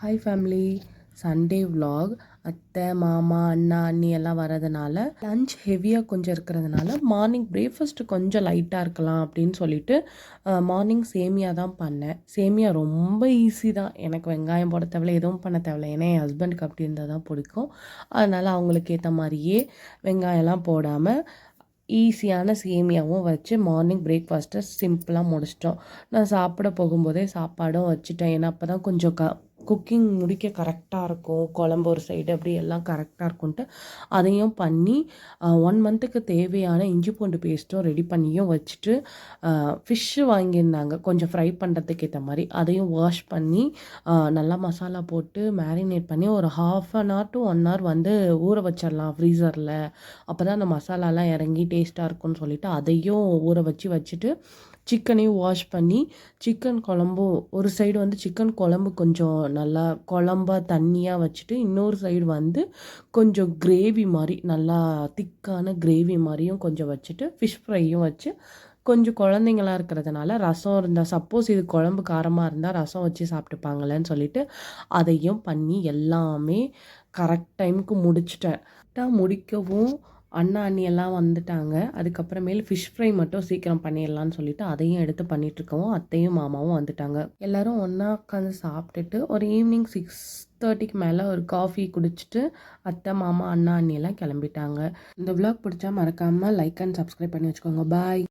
Hi family, Sunday vlog. அத்தை, மாமா, அண்ணா, அண்ணி எல்லாம் வரதுனால லஞ்ச் ஹெவியாக கொஞ்சம் இருக்கிறதுனால மார்னிங் பிரேக்ஃபாஸ்ட்டு கொஞ்சம் லைட்டாக இருக்கலாம் அப்படின்னு சொல்லிட்டு மார்னிங் சேமியா தான் பண்ணேன். சேமியா ரொம்ப ஈஸி தான். எனக்கு வெங்காயம் போட தேவையில்ல, எதுவும் பண்ண தேவையில்ல. ஏன்னா என் ஹஸ்பண்டுக்கு அப்படி இருந்தால் தான் பிடிக்கும். அதனால் அவங்களுக்கு ஏற்ற மாதிரியே வெங்காயம்லாம் போடாமல் ஈஸியான சேமியாவும் வச்சு மார்னிங் பிரேக்ஃபாஸ்ட்டை சிம்பிளாக முடிச்சிட்டோம். நான் சாப்பிட போகும்போதே சாப்பாடும் வச்சுட்டேன். ஏன்னா அப்போ தான் கொஞ்சம் குக்கிங் முடிக்க கரெக்டாக இருக்கும். குழம்பு ஒரு சைடு அப்படி எல்லாம் கரெக்டாக இருக்கும்ன்ட்டு அதையும் பண்ணி 1 மந்த்துக்கு தேவையான இஞ்சி பூண்டு பேஸ்ட்டும் ரெடி பண்ணியும் வச்சுட்டு ஃபிஷ்ஷு வாங்கியிருந்தாங்க கொஞ்சம் ஃப்ரை பண்ணுறதுக்கு ஏற்ற மாதிரி. அதையும் வாஷ் பண்ணி நல்லா மசாலா போட்டு மேரினேட் பண்ணி ஒரு 1/2 hour to 1 hour வந்து ஊற வச்சிடலாம் ஃப்ரீசரில். அப்போ தான் அந்த மசாலாலாம் இறங்கி டேஸ்ட்டாக இருக்கும்னு சொல்லிட்டு அதையும் ஊற வச்சுட்டு சிக்கனையும் வாஷ் பண்ணி சிக்கன் குழம்பும் ஒரு சைடு வந்து சிக்கன் குழம்பு கொஞ்சம் நல்லா குழம்பா தண்ணியாக வச்சுட்டு இன்னொரு சைடு வந்து கொஞ்சம் கிரேவி மாதிரி நல்லா திக்கான கிரேவி மாதிரியும் கொஞ்சம் வச்சுட்டு ஃபிஷ் ஃப்ரையும் வச்சு கொஞ்சம் குழந்தைங்களா இருக்கிறதுனால ரசம் இருந்தால் சப்போஸ் இது குழம்பு காரமாக இருந்தால் ரசம் வச்சு சாப்பிட்டுப்பாங்களேன்னு சொல்லிட்டு அதையும் பண்ணி எல்லாமே கரெக்ட் டைமுக்கு முடிச்சிட்டேன். முடிக்கவும் அண்ணா அண்ணி எல்லாம் வந்துட்டாங்க. அதுக்கப்புறமேல் ஃபிஷ் ஃப்ரை மட்டும் சீக்கிரம் பண்ணிடலான்னு சொல்லிட்டு அதையும் எடுத்து பண்ணிகிட்ருக்கவும் அத்தையும் மாமாவும் வந்துட்டாங்க. எல்லோரும் ஒன்றா உட்காந்து சாப்பிட்டுட்டு ஒரு ஈவினிங் 6:30க்கு மேலே ஒரு காஃபி குடிச்சிட்டு அத்தை, மாமா, அண்ணா, அண்ணி எல்லாம் கிளம்பிட்டாங்க. இந்த விளாக் பிடிச்சா மறக்காமல் லைக் அண்ட் சப்ஸ்கிரைப் பண்ணி வச்சுக்கோங்க. பாய்.